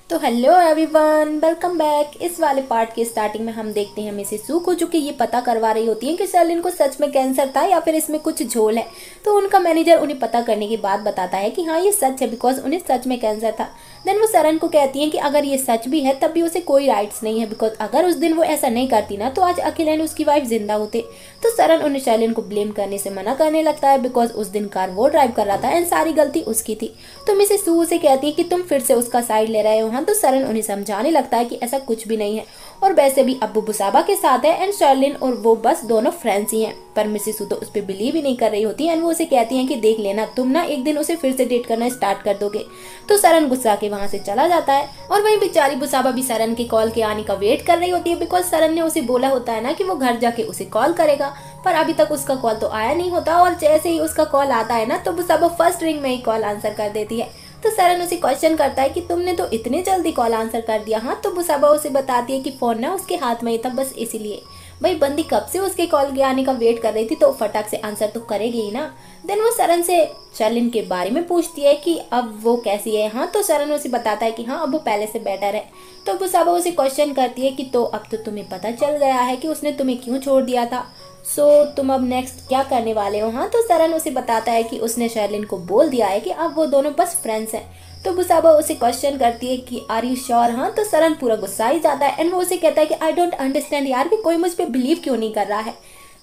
तो hello everyone, welcome back. इस वाले पार्ट के स्टार्टिंग में हम देखते हैं मिसेस सू को, जो कि ये पता करवा रही होती है कि शर्लिन को सच में कैंसर था या फिर इसमें कुछ झोल है। तो उनका मैनेजर उन्हें पता करने के बाद बताता है कि हाँ ये सच है, बिकॉज उन्हें सच में कैंसर था। देन वो शरण को कहती हैं कि अगर ये सच भी है तब भी उसे कोई राइट्स नहीं है, बिकॉज अगर उस दिन वो ऐसा नहीं करती ना तो आज अखिल एंड उसकी वाइफ जिंदा होते। तो शरण उन्हें शर्लिन को ब्लेम करने से मना करने लगता है, बिकॉज उस दिन कार वो ड्राइव कर रहा था एंड सारी गलती उसकी थी। तो मिसेस सू उसे कहती है कि तुम फिर से उसका साइड ले रहे हो। हाँ, तो शरण उन्हें समझाने लगता है कि ऐसा कुछ भी नहीं है और वैसे भी अब्बू बुसाबा के साथ है एंड शर्लिन और वो बस दोनों फ्रेंड्स ही हैं। पर मिसेस सू तो उस पर बिलीव ही नहीं कर रही होती एंड वो उसे कहती हैं कि देख लेना, तुम ना एक दिन उसे फिर से डेट करना स्टार्ट कर दोगे। तो शरण गुस्सा के वहां से चला जाता है और वहीं बेचारी बुसाबा भी शरण के कॉल के आने का वेट कर रही होती है, बिकॉज शरण ने उसे बोला होता है ना कि वो घर जाके उसे कॉल करेगा, पर अभी तक उसका कॉल तो आया नहीं होता। और जैसे ही उसका कॉल आता है ना तो बुसाबा फर्स्ट रिंग में ही कॉल आंसर कर देती है। तो शरण उसे क्वेश्चन करता है कि तुमने तो इतने जल्दी कॉल आंसर कर दिया। हाँ, तो बुसाबा उसे बताती है कि फोन ना उसके हाथ में ही था, बस इसीलिए। भाई बंदी कब से उसके कॉल के आने का वेट कर रही थी, तो फटाक से आंसर तो करेगी ही ना। देन वो शरण से शर्लिन के बारे में पूछती है कि अब वो कैसी है। हाँ, तो शरण उसे बताता है कि हाँ अब वो पहले से बेटर है। तो बुसाबा उसे क्वेश्चन करती है कि तो अब तो तुम्हें पता चल गया है कि उसने तुम्हें क्यों छोड़ दिया था, सो तुम अब नेक्स्ट क्या करने वाले हो। हाँ, तो शरण उसे बताता है कि उसने शर्लिन को बोल दिया है कि अब वो दोनों बस फ्रेंड्स हैं। तो बुसाबा उसे क्वेश्चन करती है कि आर यू श्योर। हाँ, तो शरण पूरा गुस्सा ही जाता है एंड वो उसे कहता है कि आई डोंट अंडरस्टैंड यार, कि कोई मुझ पे बिलीव क्यों नहीं कर रहा है।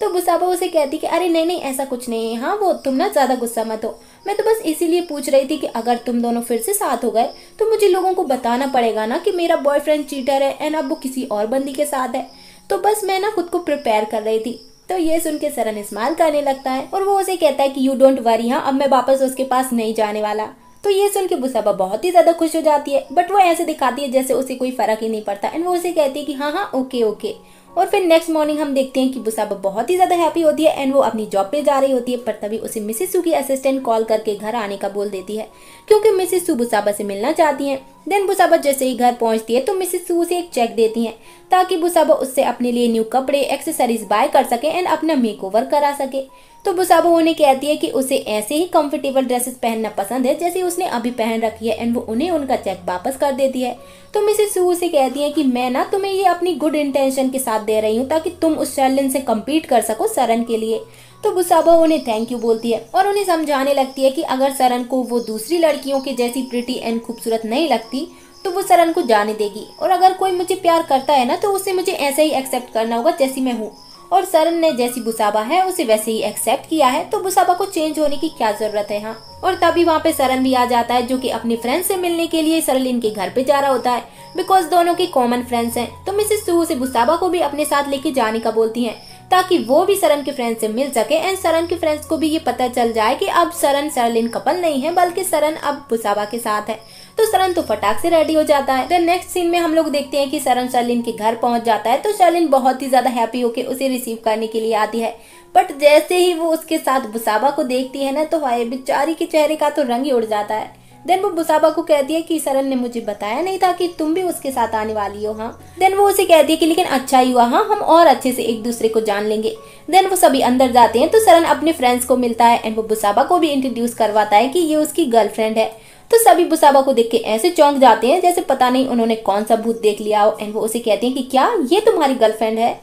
तो बुसाबा उसे कहती कि अरे नहीं नहीं ऐसा कुछ नहीं है। हाँ, वो तुम ना ज्यादा गुस्सा मत हो, मैं तो बस इसीलिए पूछ रही थी कि अगर तुम दोनों फिर से साथ हो गए तो मुझे लोगों को बताना पड़ेगा ना कि मेरा बॉयफ्रेंड चीटर है एंड अब वो किसी और बंदी के साथ है। तो बस मैं ना खुद को प्रिपेयर कर रही थी। तो ये सुन के शरण स्माइल करने लगता है और वो उसे कहता है कि यू डोंट वरी, हाँ अब मैं वापस उसके पास नहीं जाने वाला। तो ये सुन के बुसाबा बहुत ही ज्यादा खुश हो जाती है, बट वो ऐसे दिखाती है जैसे उसे कोई फर्क ही नहीं पड़ता एंड वो उसे कहती है कि हाँ हाँ ओके ओके। और फिर नेक्स्ट मॉर्निंग हम देखते हैं कि बुसाबा बहुत ही ज्यादा हैप्पी होती है एंड वो अपनी जॉब पे जा रही होती है, पर तभी उसे मिसेस सू की असिस्टेंट कॉल करके घर आने का बोल देती है, क्योंकि मिसेस सू बुसाबा से मिलना चाहती हैं। देन बुसाबा जैसे ही घर पहुंचती है तो मिसेस सू उसे एक चेक देती हैं, ताकि बुसाबा उससे अपने लिए न्यू कपड़े एक्सेसरीज बाय कर सके एंड अपना मेकओवर करा सके। तो बुसाबा उन्हें कहती है कि उसे ऐसे ही कंफर्टेबल ड्रेसेस पहनना पसंद है जैसे उसने अभी पहन रखी है एंड वो उन्हें उनका चेक वापस कर देती है। तो मिसेस सू उसे कहती है कि मैं ना तुम्हें ये अपनी गुड इंटेंशन के साथ दे रही हूँ, ताकि तुम उस शर्लिन से कम्पीट कर सको शरण के लिए। तो बुसाबा उन्हें थैंक यू बोलती है और उन्हें समझाने लगती है कि अगर शरण को वो दूसरी लड़कियों के जैसी प्रिटी एंड खूबसूरत नहीं लगती तो वो शरण को जाने देगी, और अगर कोई मुझे प्यार करता है ना तो उसे मुझे ऐसे ही एक्सेप्ट करना होगा जैसी मैं हूँ। और शरण ने जैसी बुसाबा है उसे वैसे ही एक्सेप्ट किया है, तो बुसाबा को चेंज होने की क्या जरूरत है। हाँ, और तभी वहाँ पे शरण भी आ जाता है, जो कि अपने फ्रेंड से मिलने के लिए शर्लिन के घर पे जा रहा होता है, बिकॉज दोनों के कॉमन फ्रेंड्स हैं। तो मिसेस सू उसे बुसाबा को भी अपने साथ लेके जाने का बोलती हैं, ताकि वो भी शरण के फ्रेंड से मिल सके एंड शरण के फ्रेंड्स को भी ये पता चल जाए कि अब शरण शर्लिन कपल नहीं है, बल्कि शरण अब बुसाबा के साथ है। तो शरण तो फटाक से रेडी हो जाता है। देन नेक्स्ट सीन में हम लोग देखते हैं कि शरण शर्लिन के घर पहुंच जाता है। तो शर्लिन बहुत ही ज्यादा हैप्पी होकर उसे रिसीव करने के लिए आती है, बट जैसे ही वो उसके साथ बुसाबा को देखती है ना तो हाय बेचारी के चेहरे का तो रंग ही उड़ जाता है। देन वो बुसाबा को कहती है कि शरण ने मुझे बताया नहीं था कि तुम भी उसके साथ आने वाली हो। हाँ, देन वो उसे कहती है कि लेकिन अच्छा ही हुआ, हाँ हम और अच्छे से एक दूसरे को जान लेंगे। देन वो सभी अंदर जाते हैं तो शरण अपने फ्रेंड्स को मिलता है एंड वो बुसाबा को भी इंट्रोड्यूस करवाता है कि ये उसकी गर्लफ्रेंड है। तो सभी बुसाबा को देख के ऐसे चौंक जाते हैं जैसे पता नहीं उन्होंने कौन सा भूत देख लिया हो एंड वो उसे कहते हैं कि क्या ये तुम्हारी गर्लफ्रेंड है।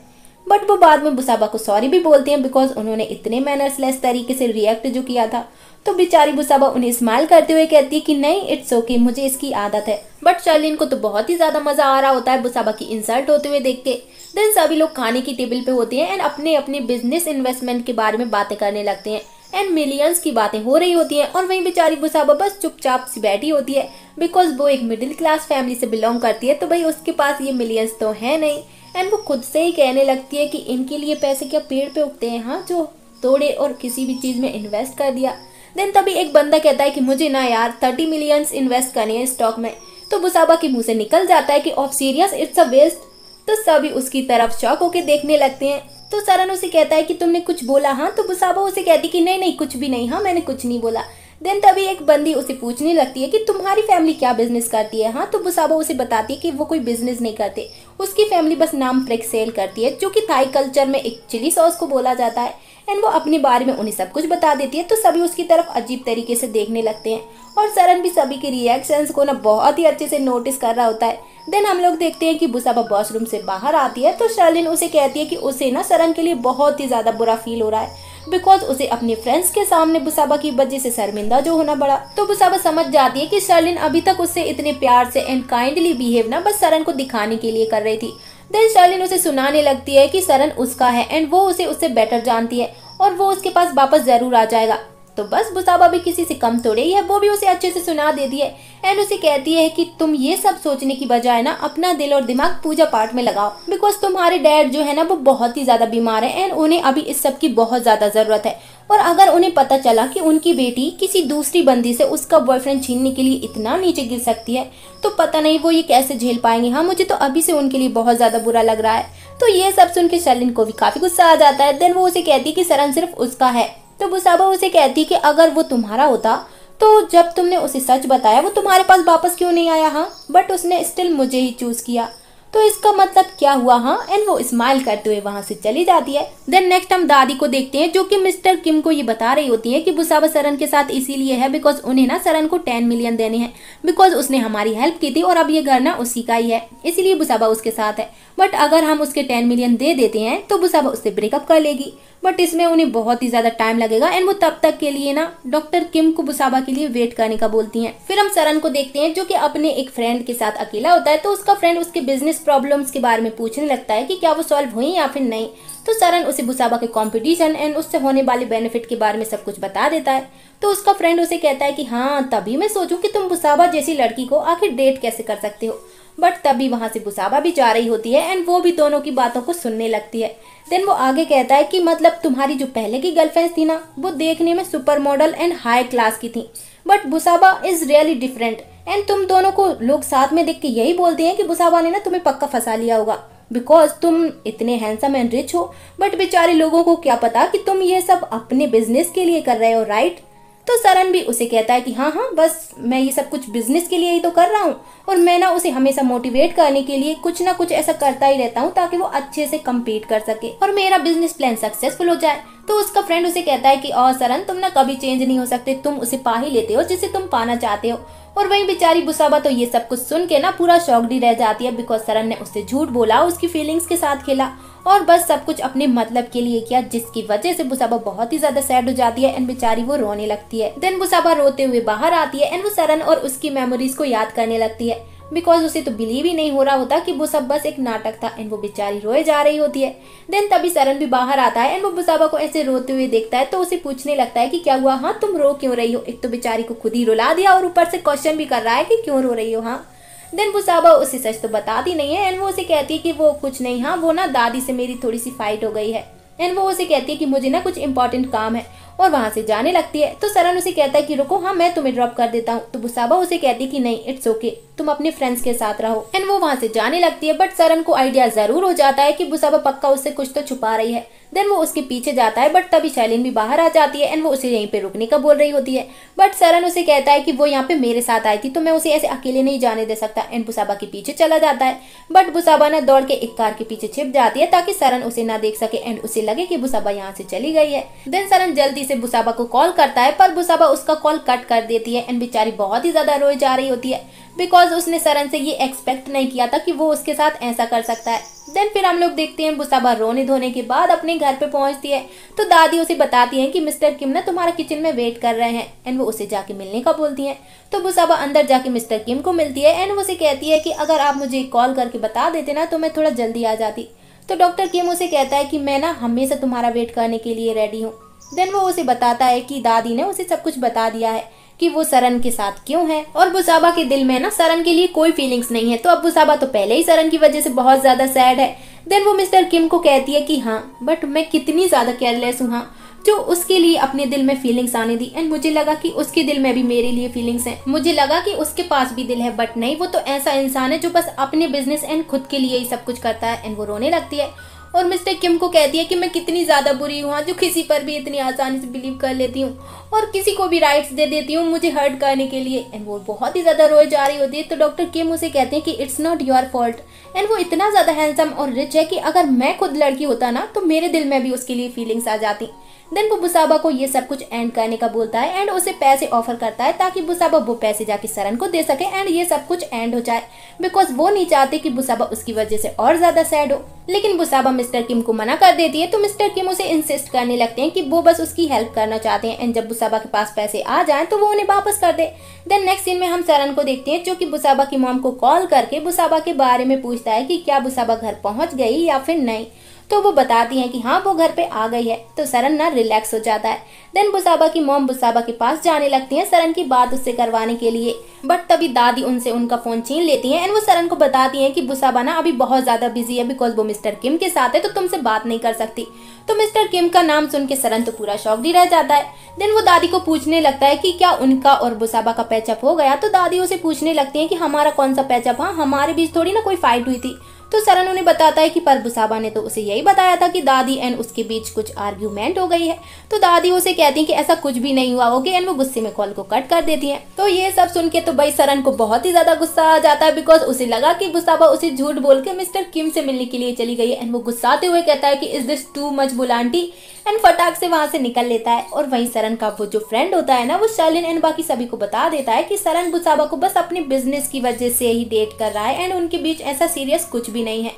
बट वो बाद में बुसाबा को सॉरी भी बोलते हैं, बिकॉज उन्होंने इतने मैनर्सलेस तरीके से रिएक्ट जो किया था। तो बेचारी बुसाबा उन्हें स्माइल करते हुए कहती है कि नहीं इट्स ओके, मुझे इसकी आदत है। बट शर्लिन को तो बहुत ही ज्यादा मजा आ रहा होता है बुसाबा की इंसल्ट होते हुए देख के। देन सभी लोग खाने की टेबल पे होते हैं एंड अपने अपने बिजनेस इन्वेस्टमेंट के बारे में बातें करने लगते हैं एंड मिलियंस की बातें हो रही होती हैं। और वहीं बेचारी बुसाबा बस चुपचाप सी बैठी होती है, बिकॉज वो एक मिडिल क्लास फैमिली से बिलोंग करती है, तो भाई उसके पास ये मिलियंस तो है नहीं। एंड वो खुद से ही कहने लगती है कि इनके लिए पैसे क्या पेड़ पे उगते हैं, हाँ जो तोड़े और किसी भी चीज में इन्वेस्ट कर दिया। देन तभी एक बंदा कहता है कि मुझे ना यार 30 मिलियंस इन्वेस्ट करने हैं स्टॉक में। तो बुसाबा के मुंह से निकल जाता है कि of serious it's a waste. तो सभी उसकी तरफ शॉक होके देखने लगते हैं। तो शरण उसे कहता है कि तुमने कुछ बोला। हाँ, तो बुसाबा उसे कहती कि नहीं नहीं कुछ भी नहीं, हाँ मैंने कुछ नहीं बोला। देन तभी एक बंदी उसे पूछने लगती है कि तुम्हारी फैमिली क्या बिजनेस करती है। हाँ, तो बुसाबा उसे बताती है कि वो कोई बिजनेस नहीं करते, उसकी फैमिली बस नाम फ्रेक सेल करती है, जो कि थाई कल्चर में एक चिली सॉस को बोला जाता है। एंड वो अपने बारे में उन्हें सब कुछ बता देती है। तो सभी उसकी तरफ अजीब तरीके से देखने लगते हैं और सरन भी सभी के रिएक्शंस को ना बहुत ही अच्छे से नोटिस कर रहा होता है। देन हम लोग देखते हैं कि बुसाबा वॉशरूम से बाहर आती है तो शर्लिन उसे कहती है कि उसे ना सरन के लिए बहुत ही ज्यादा बुरा फील हो रहा है, बिकॉज उसे अपने फ्रेंड्स के सामने बुसाबा की वजह से शर्मिंदा जो होना पड़ा। तो बुसाबा समझ जाती है कि शर्लिन अभी तक उससे इतने प्यार से एंड काइंडली बिहेव ना बस सरन को दिखाने के लिए कर रही थी। देन शर्लिन उसे सुनाने लगती है कि सरन उसका है एंड वो उसे उससे बेटर जानती है और वो उसके पास वापस जरूर आ जाएगा। तो बस बुसाबा भी किसी से कम थोड़े ही है, वो भी उसे अच्छे से सुना देती है एंड उसे कहती है कि तुम ये सब सोचने की बजाय ना अपना दिल और दिमाग पूजा पाठ में लगाओ, बिकॉज तुम्हारे डैड जो है ना वो बहुत ही ज्यादा बीमार है एंड उन्हें अभी इस सब की बहुत ज्यादा जरूरत है। और अगर उन्हें पता चला कि उनकी बेटी किसी दूसरी बंदी से उसका बॉयफ्रेंड छीनने के लिए इतना नीचे गिर सकती है तो पता नहीं वो ये कैसे झेल पाएंगे। हाँ, मुझे तो अभी से उनके लिए बहुत ज्यादा बुरा लग रहा है। तो ये सब सुन के शर्लिन को भी काफी गुस्सा आ जाता है। देन वो उसे कहती है कि सरन सिर्फ उसका है। तो बुसाबा उसे कहती कि अगर वो तुम्हारा होता तो जब तुमने उसे सच बताया वो तुम्हारे पास वापस क्यों नहीं आया। हाँ, बट उसने स्टिल मुझे ही चूज किया, तो इसका मतलब क्या हुआ। हाँ, एंड वो स्माइल करते हुए वहां से चली जाती है। देन नेक्स्ट हम दादी को देखते हैं जो कि मिस्टर किम को ये बता रही होती है कि बुसाबा सरन के साथ इसीलिए है बिकॉज उन्हें ना सरन को 10 मिलियन देने हैं, बिकॉज उसने हमारी हेल्प की थी और अब ये घर ना उसी का ही है, इसीलिए बुसाबा उसके साथ है। बट अगर हम उसके 10 मिलियन दे देते हैं तो बुसाबा उससे ब्रेकअप कर लेगी, बट इसमें उन्हें बहुत ही ज्यादा टाइम लगेगा एंड वो तब तक के लिए ना डॉक्टर किम को बुसाबा के लिए वेट करने का बोलती हैं। फिर हम सरन को देखते हैं जो कि अपने एक फ्रेंड के साथ अकेला होता है। तो उसका फ्रेंड उसके बिजनेस प्रॉब्लम्स के बारे में पूछने लगता है कि क्या वो सॉल्व हुई या फिर नहीं। तो सरन उसे बुसाबा के कंपटीशन एंड उससे होने वाले बेनिफिट के बारे में सब कुछ बता देता है। तो उसका फ्रेंड उसे कहता है कि हाँ, तभी मैं सोचूं कि तुम बुसाबा जैसी लड़की को आखिर डेट कैसे कर सकते हो। बट तभी वहां से बुसाबा भी जा रही होती है एंड वो भी दोनों की बातों को सुनने लगती है। देन वो आगे कहता है कि मतलब तुम्हारी जो पहले की गर्लफ्रेंड थी ना वो देखने में super model and high class की थी, but Busaba is really different and तुम दोनों को लोग साथ में देख के यही बोलते हैं कि बुसाबा ने ना तुम्हें पक्का फंसा लिया होगा, बिकॉज तुम इतने हैंडसम एंड रिच हो। बट बेचारे लोगों को क्या पता कि तुम ये सब अपने बिजनेस के लिए कर रहे हो, राइट। तो सरन भी उसे कहता है कि हाँ हाँ, बस मैं ये सब कुछ बिजनेस के लिए ही तो कर रहा हूँ और मैं ना उसे हमेशा मोटिवेट करने के लिए कुछ ना कुछ ऐसा करता ही रहता हूँ ताकि वो अच्छे से कम्पीट कर सके और मेरा बिजनेस प्लान सक्सेसफुल हो जाए। तो उसका फ्रेंड उसे कहता है कि और सरन, तुम ना कभी चेंज नहीं हो सकते, तुम उसे पा ही लेते हो जिसे तुम पाना चाहते हो। और वहीं बेचारी बुसाबा तो ये सब कुछ सुन के ना पूरा शॉक्ड रह जाती है, बिकॉज सरन ने उससे झूठ बोला, उसकी फीलिंग्स के साथ खेला और बस सब कुछ अपने मतलब के लिए किया, जिसकी वजह से बुसाबा बहुत ही ज्यादा सैड हो जाती है एंड बेचारी वो रोने लगती है। देन बुसाबा रोते हुए बाहर आती है एंड वो सरन और उसकी मेमोरीज को याद करने लगती है, बिकॉज उसे तो बिलीव ही नहीं हो रहा होता कि वो सब बस एक नाटक था एंड वो बेचारी रोए जा रही होती है। देन तभी सरन भी बाहर आता है एंड वो बुसाबा को ऐसे रोते हुए देखता है तो उसे पूछने लगता है कि क्या हुआ, हाँ तुम रो क्यों रही हो। एक तो बेचारी को खुद ही रुला दिया और ऊपर से क्वेश्चन भी कर रहा है कि क्यों रो रही हो। हाँ, देन बुसाबा उसे सच तो बताती नहीं है एंड वो उसे कहती है कि वो कुछ नहीं, हाँ वो ना दादी से मेरी थोड़ी सी फाइट हो गई है एंड वो उसे कहती है कि मुझे ना कुछ इंपॉर्टेंट काम है और वहां से जाने लगती है। तो सरन उसे कहता है कि रुको, हाँ मैं तुम्हें ड्रॉप कर देता हूँ। तो बुसाबा उसे कहती है कि नहीं, इट्स ओके, तुम अपने फ्रेंड्स के साथ रहो एंड वो वहां से जाने लगती है। बट सरन को आइडिया जरूर हो जाता है कि बुसाबा पक्का उससे कुछ तो छुपा रही है। देन वो उसके पीछे जाता है बट तभी शैलिन भी बाहर आ जाती है एंड वो उसे यहीं पे रुकने का बोल रही होती है। बट सरन उसे कहता है कि वो यहाँ पे मेरे साथ आई थी तो मैं उसे ऐसे अकेले नहीं जाने दे सकता एंड बुसाबा के पीछे चला जाता है। बट बुसाबा ना दौड़ के एक कार के पीछे छिप जाती है ताकि सरन उसे ना देख सके एंड उसे लगे कि बुसाबा यहाँ से चली गई है। देन सरन जल्दी से बुसाबा को कॉल करता है पर बुसाबा उसका कॉल कट कर देती है एंड बेचारी बहुत ही ज्यादा रोए जा रही होती है, बिकॉज उसने सरन से ये एक्सपेक्ट नहीं किया था कि वो उसके साथ ऐसा कर सकता है। देन फिर हम लोग देखते हैं बुसाबा रोने धोने के बाद अपने घर पे पहुंचती है तो दादी उसे बताती है कि मिस्टर किम ना तुम्हारा किचन में वेट कर रहे हैं एंड वो उसे जाके मिलने का बोलती हैं। तो बुसाबा अंदर जाके मिस्टर किम को मिलती है एंड वो उसे कहती है कि अगर आप मुझे कॉल करके बता देते ना तो मैं थोड़ा जल्दी आ जाती। तो डॉक्टर किम उसे कहता है कि मैं ना हमेशा तुम्हारा वेट करने के लिए रेडी हूँ। देन वो उसे बताता है कि दादी ने उसे सब कुछ बता दिया है कि वो सरन के साथ क्यों है और बुसाबा के दिल में ना सरन के लिए कोई फीलिंग्स नहीं है। तो अब बुसाबा तो पहले ही सरन की वजह से बहुत ज्यादा सैड है। देन वो मिस्टर किम को कहती है कि हाँ बट मैं कितनी ज्यादा केयरलेस हूँ, हाँ जो उसके लिए अपने दिल में फीलिंग्स आने दी एंड मुझे लगा कि उसके दिल में भी मेरे लिए फीलिंग्स हैं। मुझे लगा कि उसके पास भी दिल है बट नहीं, वो तो ऐसा इंसान है जो बस अपने बिजनेस एंड खुद के लिए ही सब कुछ करता है एंड वो रोने लगती है और मिस्टर किम को कहती है कि मैं कितनी ज्यादा बुरी हूँ जो किसी पर भी इतनी आसानी से बिलीव कर लेती हूँ और किसी को भी राइट्स दे देती हूँ मुझे हर्ट करने के लिए एंड वो बहुत ही ज्यादा रोए जा रही होती है। तो डॉक्टर किम उसे कहते हैं कि it's not your fault and वो इतना ज्यादा हैंडसम और रिच है कि अगर मैं खुद लड़की होता ना तो मेरे दिल में भी उसके लिए फीलिंग्स आ जाती। देन वो बुसाबा को ये सब कुछ एंड करने का बोलता है एंड उसे पैसे ऑफर करता है ताकि बुसाबा वो पैसे जाके सरन को दे सके एंड ये सब कुछ एंड हो जाए, बिकॉज वो नहीं चाहते कि बुसाबा उसकी वजह से और ज्यादा सैड हो। लेकिन बुसाबा मिस्टर किम को मना कर देती है, तो मिस्टर किम उसे इंसिस्ट करने लगते हैं कि वो बस उसकी हेल्प करना चाहते हैं एंड जब बुसाबा के पास पैसे आ जाएं तो वो उन्हें वापस कर दे। देन नेक्स्ट सीन में हम सरन को देखते हैं जो कि बुसाबा की मॉम को कॉल करके बुसाबा के बारे में पूछता है कि क्या बुसाबा घर पहुंच गई या फिर नहीं। तो वो बताती हैं कि हाँ वो घर पे आ गई है, तो सरन ना रिलैक्स हो जाता है। देन बुसाबा की मॉम बुसाबा के पास जाने लगती हैं सरन की बात उससे करवाने के लिए, बट तभी दादी उनसे उनका फोन छीन लेती हैं एंड वो सरन को बताती हैं कि बुसाबा ना अभी बहुत ज्यादा बिजी है बिकॉज वो मिस्टर किम के साथ है तो तुमसे बात नहीं कर सकती। तो मिस्टर किम का नाम सुन के सरन तो पूरा शॉक्ड ही रह जाता है। देन वो दादी को पूछने लगता है कि क्या उनका और बुसाबा का पैचअप हो गया, तो दादी उसे पूछने लगती है कि हमारा कौन सा पैचअप, हाँ हमारे बीच थोड़ी ना कोई फाइट हुई थी। तो सरन उन्हें बताता है कि पर बुसाबा ने तो उसे यही बताया था कि दादी एंड उसके बीच कुछ आर्ग्यूमेंट हो गई है। तो दादी उसे कहती है कि ऐसा कुछ भी नहीं हुआ होगी एंड वो गुस्से में कॉल को कट कर देती है। तो ये सब सुन के तो भाई सरन को बहुत ही ज्यादा गुस्सा आ जाता है बिकॉज उसे लगा कि बुसाबा उसे झूठ बोल के मिस्टर किम से मिलने के लिए चली गई है एंड वो गुस्साते हुए कहता है कि इज दिस टू मच बुलांटी एंड फटाक से वहां से निकल लेता है। और वहीं सरन का वो जो फ्रेंड होता है ना वो शर्लिन एंड बाकी सभी को बता देता है कि सरन बुसाबा को बस अपने बिजनेस की वजह से ही डेट कर रहा है एंड उनके बीच ऐसा सीरियस कुछ भी नहीं है।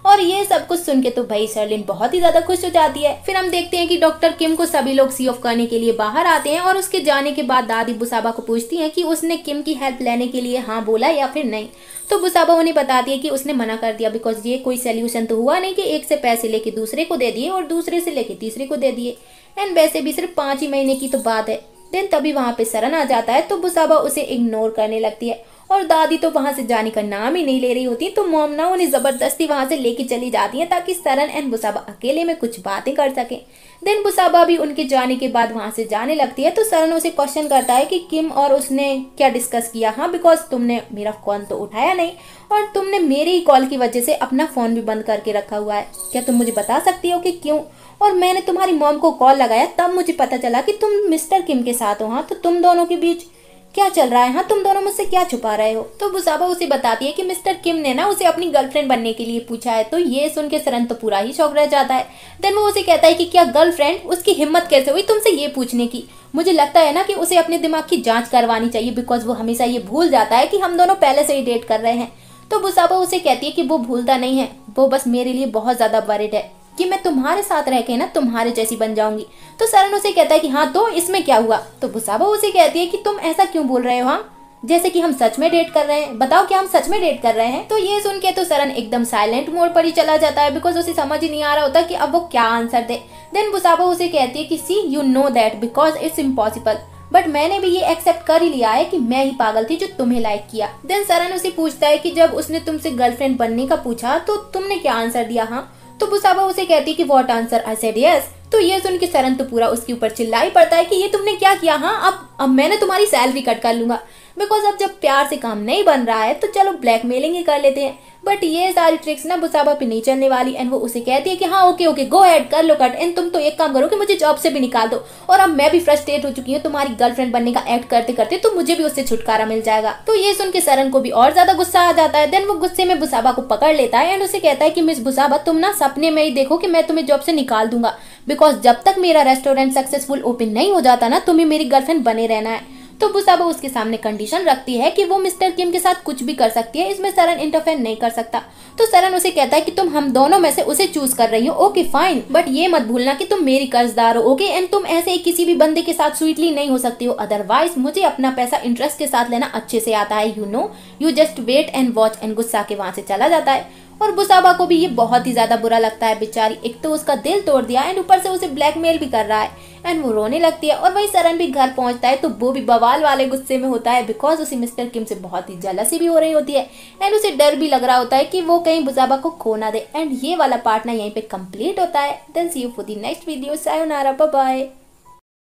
और ये सब कुछ सुन के तो भाई शर्लिन बहुत ही ज्यादा खुश हो जाती है। फिर हम देखते हैं कि डॉक्टर किम को सभी लोग सी ऑफ करने के लिए बाहर आते हैं और उसके जाने के बाद दादी बुसाबा को पूछती हैं कि उसने किम की हेल्प लेने के लिए हाँ बोला या फिर नहीं। तो बुसाबा उन्हें बताती है कि उसने मना कर दिया बिकॉज ये कोई सोल्यूशन तो हुआ नहीं कि एक से पैसे लेके दूसरे को दे दिए और दूसरे से लेके तीसरे को दे दिए, एंड वैसे भी सिर्फ 5 ही महीने की तो बात है। देन तभी वहां पे सरन आ जाता है तो बुसाबा उसे इग्नोर करने लगती है और दादी तो वहां से जाने का नाम ही नहीं ले रही होती। तो मॉम ना उन्हें जबरदस्ती वहां से लेके चली जाती है ताकि सरन एंड बुसाबा अकेले में कुछ बातें कर सके। देन बुसाबा भी उनके जाने के बाद वहां से जाने लगती है। तो सरन उसे क्वेश्चन करता है कि किम और उसने क्या डिस्कस किया, हाँ बिकॉज तुमने मेरा कॉल तो उठाया नहीं और तुमने मेरी ही कॉल की वजह से अपना फोन भी बंद करके रखा हुआ है, क्या तुम मुझे बता सकती हो कि क्यों? और मैंने तुम्हारी मॉम को कॉल लगाया तब मुझे पता चला कि तुम मिस्टर किम के साथ हो, हाँ तो तुम दोनों के बीच क्या चल रहा है, हाँ तुम दोनों मुझसे क्या छुपा रहे हो? तो बुसाबा उसे बताती है कि मिस्टर किम ने ना उसे अपनी गर्लफ्रेंड बनने के लिए पूछा है। तो ये सुन के सरन तो पूरा ही शौक रह जाता है। देन वो उसे कहता है कि क्या गर्लफ्रेंड, उसकी हिम्मत कैसे हुई तुमसे ये पूछने की? मुझे लगता है ना कि उसे अपने दिमाग की जांच करवानी चाहिए बिकॉज वो हमेशा ये भूल जाता है कि हम दोनों पहले से ही डेट कर रहे हैं। तो बुसाबा उसे कहती है कि वो भूलता नहीं है, वो बस मेरे लिए बहुत ज्यादा वरिड है कि मैं तुम्हारे साथ रह के ना तुम्हारे जैसी बन जाऊंगी। तो सरन उसे कहता है कि हाँ तो इसमें क्या हुआ? तो बुसाबा उसे कहती है कि तुम ऐसा क्यों बोल रहे हो, हाँ जैसे कि हम सच में डेट कर रहे हैं, बताओ क्या हम सच में डेट कर रहे हैं? तो ये सुन के तो सरन एकदम साइलेंट मोड पर ही चला जाता है बिकॉज उसे समझ ही नहीं आ रहा होता कि अब वो क्या आंसर दे। देन बुसाबा उसे कहती है कि see you know that because it's impossible, but मैंने भी ये एक्सेप्ट कर ही लिया है कि मैं ही पागल थी जो तुम्हें लाइक किया। देन सरन उसे पूछता है कि जब उसने तुमसे गर्लफ्रेंड बनने का पूछा तो तुमने क्या आंसर दिया, हाँ? तो बुसाबा उसे कहती है कि what answer? I said yes. तो ये सुन के सरन तो पूरा उसके ऊपर चिल्ला ही पड़ता है कि ये तुमने क्या किया, हाँ अब मैंने तुम्हारी सैलरी कट कर लूंगा बिकॉज अब जब प्यार से काम नहीं बन रहा है तो चलो ब्लैकमेलिंग ही कर लेते हैं। बट ये सारी ट्रिक्स ना बुसाबा पे नहीं चलने वाली एंड वो उसे कहती है कि हाँ ओके ओके गो अहेड कर लो कट, एंड तुम तो एक काम करो कि मुझे जॉब से भी निकाल दो और अब मैं भी फ्रस्ट्रेट हो चुकी हूँ तुम्हारी गर्लफ्रेंड बनने का एक्ट करते करते, तो मुझे भी उससे छुटकारा मिल जाएगा। तो ये सुन के सरन को भी और ज्यादा गुस्सा आ जाता है। देन वो गुस्से में बुसाबा को पकड़ लेता है एंड उसे कहता है कि मिस बुसाबा तुम ना सपने में ही देखो कि मैं तुम्हें जॉब से निकाल दूंगा बिकॉज जब तक मेरा रेस्टोरेंट सक्सेसफुल ओपन नहीं हो जाता ना तुम्हें मेरी गर्लफ्रेंड बने रहना है। तो बुसाबा उसके सामने कंडीशन रखती है कि वो मिस्टर किम के साथ कुछ भी कर सकती है, इसमें सरन इंटरफेयर नहीं कर सकता। तो सरन उसे कहता है कि तुम हम दोनों में से उसे चूज कर रही हो, ओके फाइन, बट ये मत भूलना कि तुम मेरी कर्जदार हो, ओके, एंड तुम ऐसे ही किसी भी बंदे के साथ स्वीटली नहीं हो सकती हो, अदरवाइज मुझे अपना पैसा इंटरेस्ट के साथ लेना अच्छे से आता है, you know, you just wait and watch, and गुस्सा के वहां से चला जाता है। और बुसाबा को भी ये बहुत ही ज्यादा बुरा लगता है, बेचारी एक तो उसका दिल तोड़ दिया एंड ऊपर से उसे ब्लैकमेल भी कर रहा है, एंड वो रोने लगती है। और वही सरन भी घर पहुंचता है तो वो भी बवाल वाले गुस्से में होता है बिकॉज उसे मिस्टर किम से बहुत ही जेलसी भी हो रही होती है एंड उसे डर भी लग रहा होता है कि वो कहीं बुसाबा को खो ना दे। एंड ये वाला पार्ट ना यहीं पे कंप्लीट होता है। Then see you for the next video, sayonara, bye bye.